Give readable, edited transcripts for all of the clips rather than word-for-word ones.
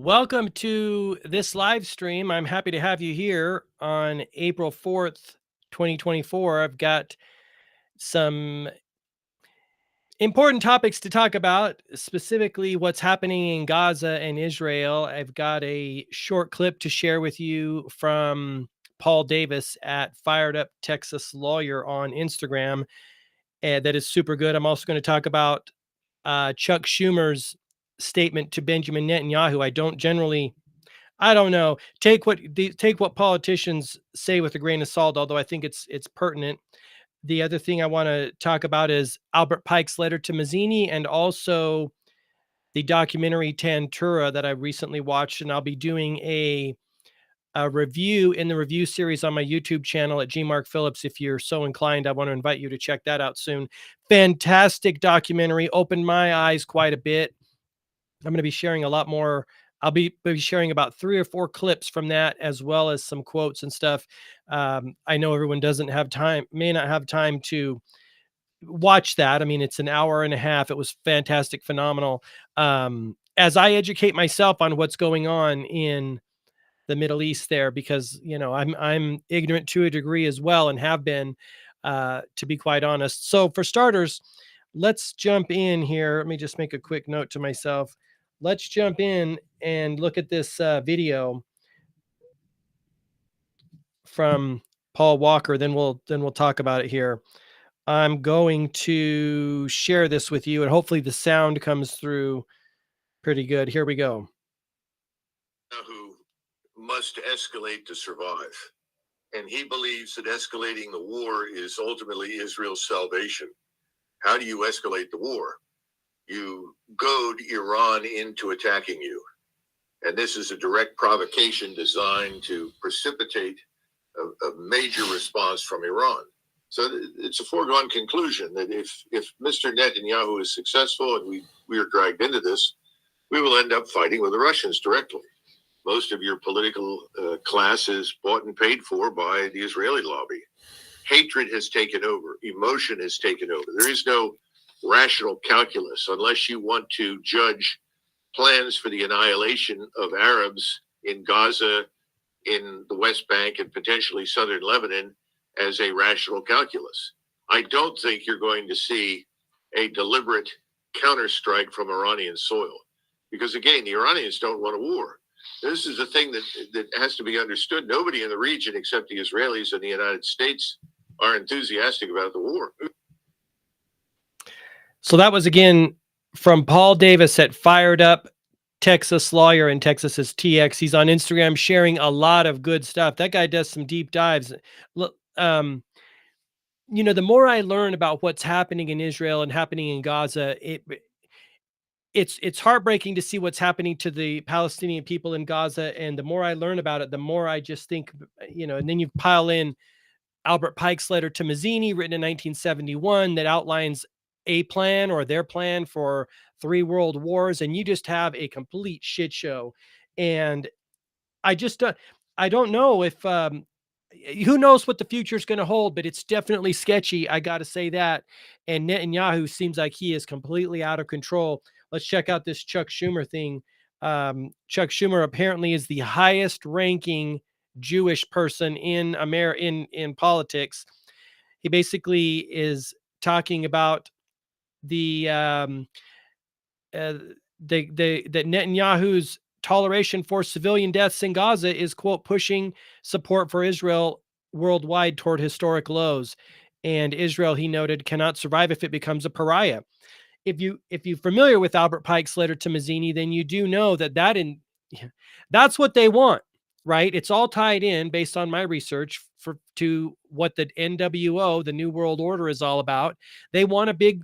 Welcome to this live stream. I'm happy to have you here on April 4th, 2024. I've got some important topics to talk about, specifically what's happening in Gaza and Israel. I've got a short clip to share with you from Paul Davis at Fired Up Texas Lawyer on Instagram. That is super good. I'm also going to talk about Chuck Schumer's statement to Benjamin Netanyahu. I don't know. Take what politicians say with a grain of salt, although I think it's pertinent. The other thing I want to talk about is Albert Pike's letter to Mazzini, and also the documentary Tantura that I recently watched, and I'll be doing a review in the review series on my YouTube channel at G Mark Phillips. If you're so inclined, I want to invite you to check that out soon. Fantastic documentary, opened my eyes quite a bit. I'm going to be sharing a lot more. I'll be sharing about 3 or 4 clips from that, as well as some quotes and stuff. I know everyone may not have time to watch that. I mean, it's an hour and a half. It was fantastic, phenomenal. As I educate myself on what's going on in the Middle East there, because I'm ignorant to a degree as well, and have been, to be quite honest. So for starters, let's jump in here. Let me just make a quick note to myself. Let's jump in and look at this video from Paul Walker. Then we'll talk about it here. I'm going to share this with you, and hopefully the sound comes through pretty good. Here we go. Who must escalate to survive, and he believes that escalating the war is ultimately Israel's salvation. How do you escalate the war? You goad Iran into attacking you. And this is a direct provocation designed to precipitate a major response from Iran. So it's a foregone conclusion that if Mr. Netanyahu is successful and we are dragged into this, we will end up fighting with the Russians directly. Most of your political class is bought and paid for by the Israeli lobby. Hatred has taken over. Emotion has taken over. There is no rational calculus unless you want to judge plans for the annihilation of Arabs in Gaza, in the West Bank, and potentially southern Lebanon as a rational calculus. I don't think you're going to see a deliberate counterstrike from Iranian soil, because again, the Iranians don't want a war. This is a thing that has to be understood. Nobody in the region except the Israelis and the United States are enthusiastic about the war. So that was, again, from Paul Davis at Fired Up Texas Lawyer, and Texas is TX. He's on Instagram sharing a lot of good stuff. That guy does some deep dives. Look, the more I learn about what's happening in Israel and happening in Gaza, it's heartbreaking to see what's happening to the Palestinian people in Gaza. And the more I learn about it, the more I just think, and then you pile in Albert Pike's letter to Mazzini, written in 1971, that outlines a plan, or their plan, for 3 world wars, and you just have a complete shit show. And I don't know if who knows what the future is going to hold, but it's definitely sketchy. I got to say that. And Netanyahu seems like he is completely out of control. Let's check out this Chuck Schumer thing. Chuck Schumer apparently is the highest ranking Jewish person in in politics. He basically is talking about that Netanyahu's toleration for civilian deaths in Gaza is, quote, pushing support for Israel worldwide toward historic lows. And Israel, he noted, cannot survive if it becomes a pariah. If you're familiar with Albert Pike's letter to Mazzini, then you do know that's what they want, right? It's all tied in, based on my research, to what the NWO, the New World Order, is all about. They want a big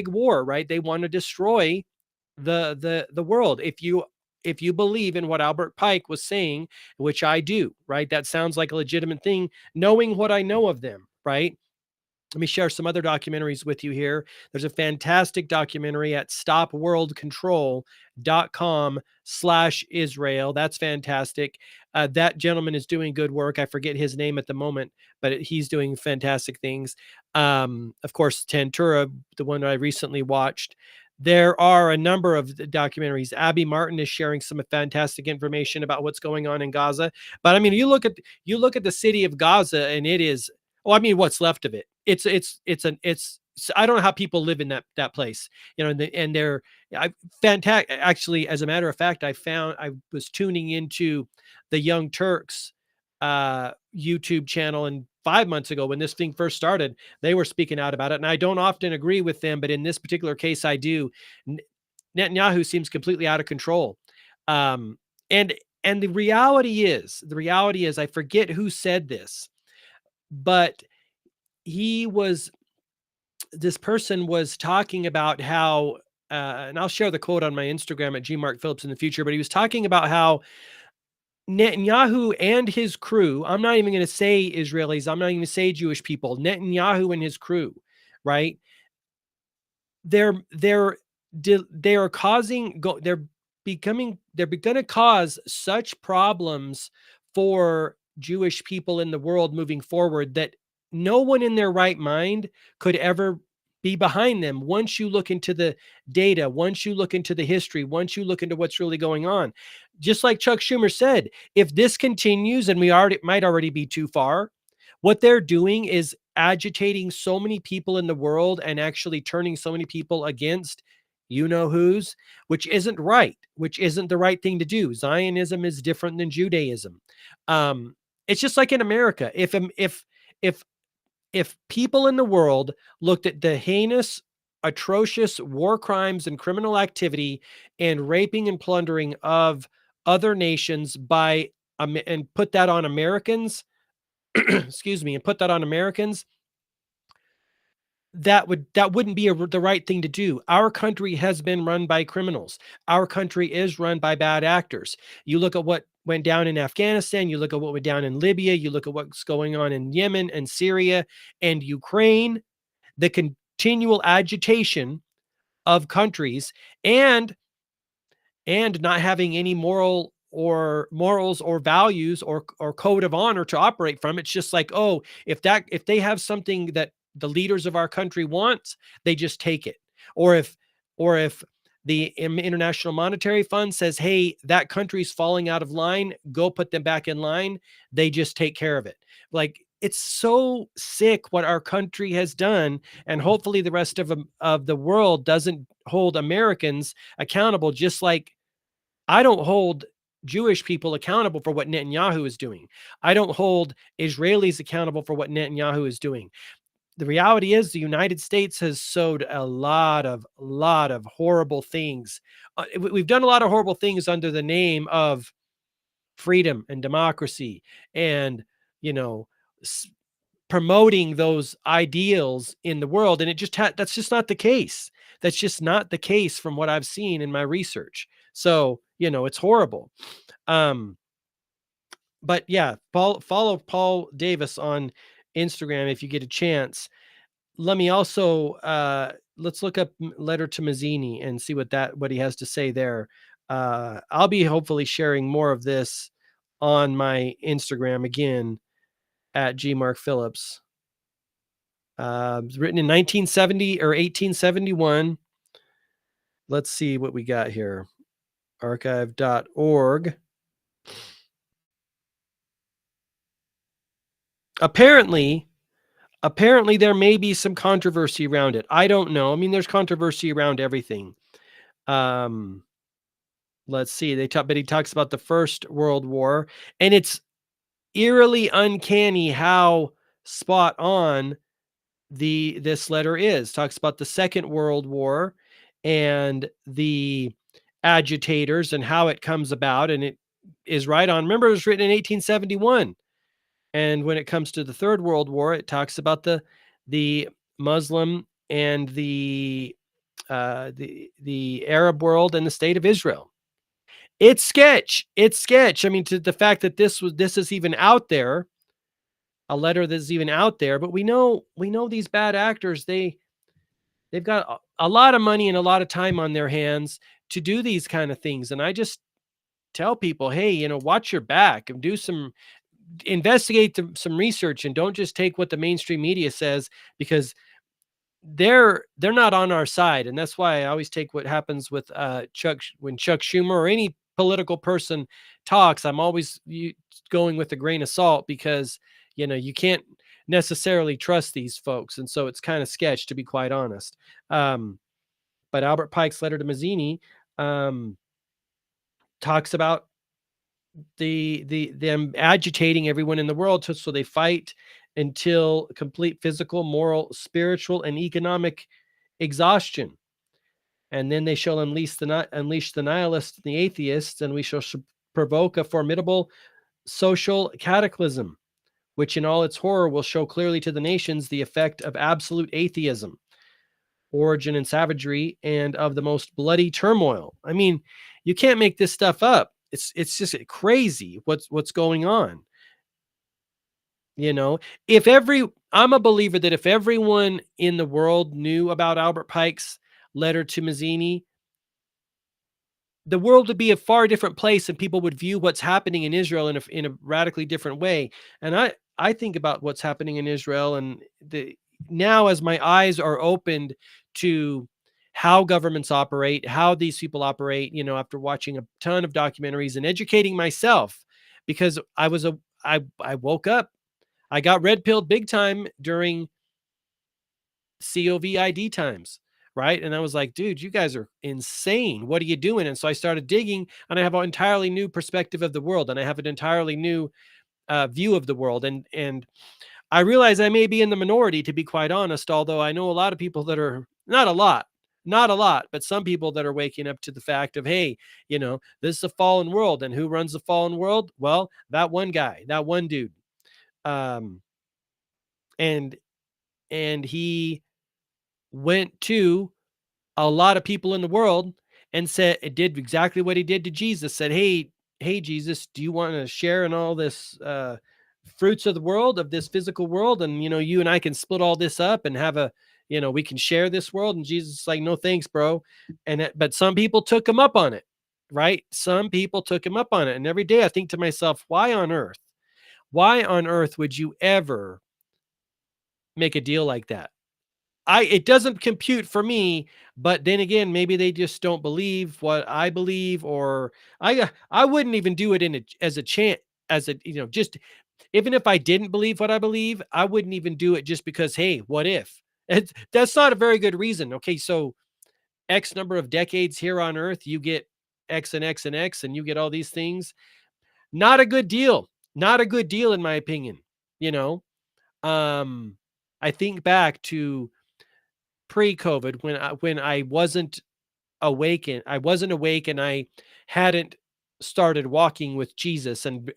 war, right? They want to destroy the world. If you believe in what Albert Pike was saying, which I do, right? That sounds like a legitimate thing, knowing what I know of them, right? Let me share some other documentaries with you here. There's a fantastic documentary at stopworldcontrol.com/Israel. That's fantastic. That gentleman is doing good work. I forget his name at the moment, but he's doing fantastic things. Of course, Tantura, the one that I recently watched, There are a number of documentaries. Abby Martin is sharing some fantastic information about what's going on in Gaza. But I mean, you look at the city of Gaza, and it is, well, I mean, what's left of it. It's I don't know how people live in that place, you know, and they're fantastic. Actually, as a matter of fact, I was tuning into the Young Turks YouTube channel, and 5 months ago when this thing first started, they were speaking out about it. And I don't often agree with them, but in this particular case, I do. Netanyahu seems completely out of control. Um, and the reality is, I forget who said this, but he was this person was talking about how, and I'll share the quote on my Instagram at gmarkphillips in the future, but he was talking about how Netanyahu and his crew, I'm not even going to say Israelis, I'm not even going to say Jewish people, Netanyahu and his crew, right? They're they are causing they're going to cause such problems for Jewish people in the world moving forward that no one in their right mind could ever be behind them. Once you look into the data, once you look into the history, once you look into what's really going on, just like Chuck Schumer said, if this continues, and we might already be too far, what they're doing is agitating so many people in the world and actually turning so many people against you know who's, which isn't right, which isn't the right thing to do. Zionism is different than Judaism. It's just like in America. If people in the world looked at the heinous, atrocious war crimes and criminal activity and raping and plundering of other nations and put that on Americans, excuse me, and put that on Americans, that wouldn't be the right thing to do. Our country has been run by criminals. Our country is run by bad actors. You look at what went down in Afghanistan, you look at what went down in Libya, you look at what's going on in Yemen and Syria and Ukraine, the continual agitation of countries and not having any morals or values or code of honor to operate from. It's just like, oh, if they have something that the leaders of our country want, they just take it. Or if the International Monetary Fund says, hey, that country's falling out of line, go put them back in line, they just take care of it. Like, it's so sick what our country has done, and hopefully the rest of the world doesn't hold Americans accountable, just like I don't hold Jewish people accountable for what Netanyahu is doing. I don't hold Israelis accountable for what Netanyahu is doing. The reality is the United States has sowed a lot of horrible things. We've done a lot of horrible things under the name of freedom and democracy and, you know, promoting those ideals in the world. And that's just not the case. That's just not the case from what I've seen in my research. So, you know, it's horrible. But yeah, follow Paul Davis on Instagram if you get a chance. Let me also let's look up Letter to Mazzini and see what he has to say there. I'll be hopefully sharing more of this on my Instagram again at gmarkphillips. It was written in 1970 or 1871. Let's see what we got here. Archive.org. Apparently there may be some controversy around it. I don't know. I mean, there's controversy around everything. Let's see. But he talks about the First World War, and it's eerily uncanny how spot on this letter is. Talks about the Second World War and the agitators and how it comes about, and it is right on. Remember, it was written in 1871. And when it comes to the Third World War, it talks about the Muslim and the Arab world and the state of Israel. It's sketch. I mean, to the fact that this is even out there, a letter that's even out there. But we know these bad actors. They've got a lot of money and a lot of time on their hands to do these kind of things. And I just tell people, hey, you know, watch your back and investigate some research, and don't just take what the mainstream media says, because they're not on our side, and that's why I always take what happens with when Chuck Schumer or any political person talks. I'm always going with a grain of salt, because you can't necessarily trust these folks, and so it's kind of sketch, to be quite honest. Um, but Albert Pike's letter to Mazzini um, talks about them agitating everyone in the world so they fight until complete physical, moral, spiritual, and economic exhaustion. And then they shall unleash the nihilists and the atheists, and we shall provoke a formidable social cataclysm, which in all its horror will show clearly to the nations the effect of absolute atheism, origin and savagery, and of the most bloody turmoil. I mean, you can't make this stuff up. It's just crazy what's going on. If I'm a believer that if everyone in the world knew about Albert Pike's letter to Mazzini, the world would be a far different place, and people would view what's happening in Israel in a radically different way. And I think about what's happening in Israel, and now as my eyes are opened to how governments operate, how these people operate, after watching a ton of documentaries and educating myself, because I woke up, I got red pilled big time during COVID times, right? And I was like, dude, you guys are insane. What are you doing? And so I started digging, and I have an entirely new perspective of the world, and I have an entirely new view of the world. And I realize I may be in the minority, to be quite honest, although I know a lot of people that are not a lot, but some people that are waking up to the fact of, hey, this is a fallen world. And who runs the fallen world? Well, that one guy, that one dude. Um, and he went to a lot of people in the world and said, it did exactly what he did to Jesus, said, hey, Jesus, do you want to share in all this fruits of the world, of this physical world? And, you and I can split all this up and have we can share this world. And Jesus is like, no, thanks, bro. But some people took him up on it, right? Some people took him up on it. And every day I think to myself, why on earth would you ever make a deal like that? It doesn't compute for me, but then again, maybe they just don't believe what I believe, or I wouldn't even do it as a chance, just even if I didn't believe what I believe, I wouldn't even do it just because, hey, what if? That's not a very good reason. Okay, so X number of decades here on Earth, you get X and X and X, and you get all these things. Not a good deal. Not a good deal, in my opinion. I think back to pre-COVID when I wasn't awake, and I hadn't started walking with Jesus and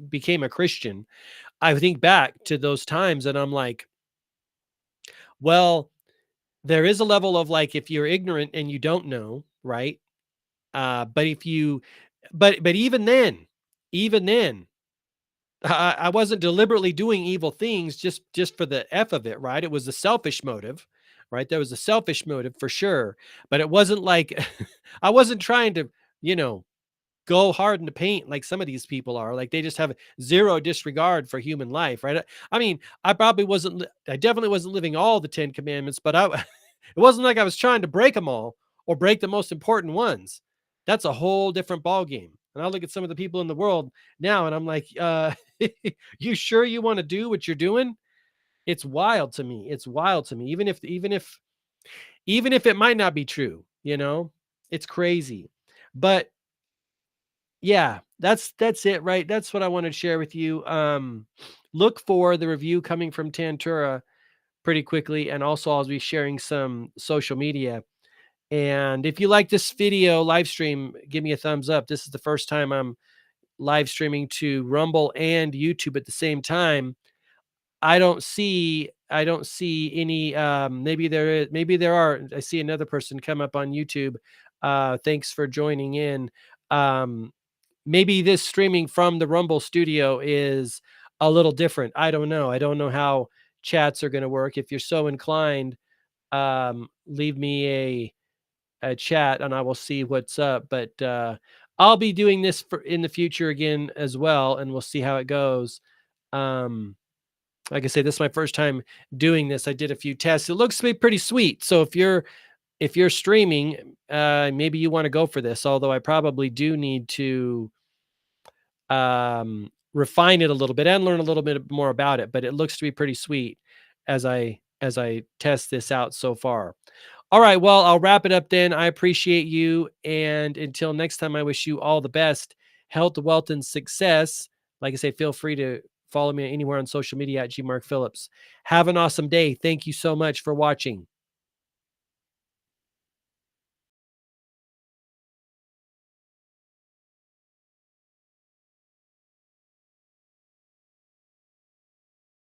became a Christian. I think back to those times, and I'm like, well, there is a level of, like, if you're ignorant and you don't know, right? But if you, but even then, I wasn't deliberately doing evil things just for the F of it, right? It was a selfish motive, right? There was a selfish motive for sure, but it wasn't like I wasn't trying to, you know, go hard in the paint like some of these people are. Like, they just have zero disregard for human life, right? I mean, I definitely wasn't living all the 10 commandments, but it wasn't like I was trying to break them all or break the most important ones. That's a whole different ball game. And I look at some of the people in the world now, and I'm like, you sure you want to do what you're doing? It's wild to me. It's wild to me. Even if it might not be true, it's crazy. But yeah, that's it, right? That's what I wanted to share with you. Look for the review coming from Tantura pretty quickly, and also I'll be sharing some social media. And if you like this video live stream, give me a thumbs up. This is the first time I'm live streaming to Rumble and YouTube at the same time. I don't see any maybe there are. I see another person come up on YouTube. Thanks for joining in. Maybe this streaming from the Rumble studio is a little different. I don't know. I don't know how chats are going to work. If you're so inclined, leave me a chat and I will see what's up. But I'll be doing this in the future again as well, and we'll see how it goes. Like I say, this is my first time doing this. I did a few tests. It looks to be pretty sweet. So if you're streaming, maybe you want to go for this. Although I probably do need to refine it a little bit and learn a little bit more about it. But it looks to be pretty sweet as I test this out so far. All right, well, I'll wrap it up then. I appreciate you, and until next time, I wish you all the best, health, wealth, and success. Like I say, feel free to follow me anywhere on social media at GMarkPhillips. Have an awesome day. Thank you so much for watching.